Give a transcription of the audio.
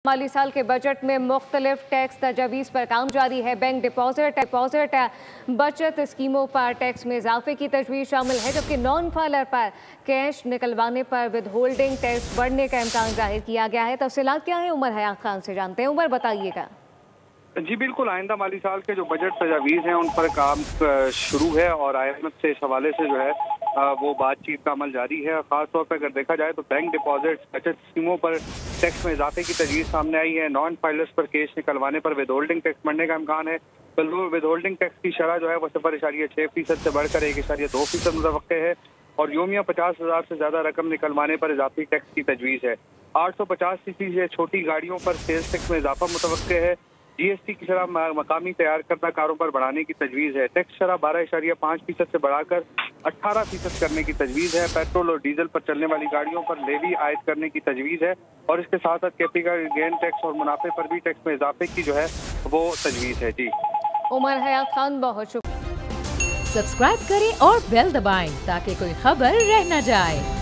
माली साल के बजट में मुख्तलिफ टैक्स तजावीज़ पर काम जारी है। बैंक डिपॉजिट बचत स्कीमों पर टैक्स में इजाफे की तजवीज़ शामिल है, जबकि नॉन फाइलर पर कैश निकलवाने पर विद होल्डिंग टैक्स बढ़ने का इम्कान जाहिर किया गया है। तफसीलात क्या है, उमर हयात खान से जानते हैं। उमर, बताइएगा। जी बिल्कुल, आइंदा माली साल के जो बजट तजावीज़ हैं उन पर काम शुरू है और IMF से इस हवाले से जो है वो बातचीत का अमल जारी है। खासतौर पर अगर देखा जाए तो बैंक डिपॉजिट बचत स्कीमों पर टैक्स में इजाफे की तजवीज़ सामने आई है। नॉन फाइलर्स पर केस निकलवाने पर विद होल्डिंग टैक्स बढ़ने का इम्कान है। विद होल्डिंग टैक्स की शरह जो है वो 0.6% से बढ़कर 1.2% मुतवक्के है और योमिया 50,000 से ज्यादा रकम निकलवाने पर इजाफी टैक्स की तजवीज़ है। 850cc से छोटी गाड़ियों पर सेल्स टैक्स में इजाफा मुतवक्के है। GST की शरह मकामी तैयार करदा कारों पर बढ़ाने की तजवीज़ है। टैक्स शरह 12.5% से बढ़ाकर 18% करने की तजवीज़ है। पेट्रोल और डीजल पर चलने वाली गाड़ियों पर लेवी आयद करने की तजवीज़ है और इसके साथ साथ कैपिटल गेन टैक्स और मुनाफे पर भी टैक्स में इजाफे की जो है वो तजवीज़ है। जी उमर हयात खान, बहुत शुक्रिया। सब्सक्राइब करें और बेल दबाएं ताकि कोई खबर रह न जाए।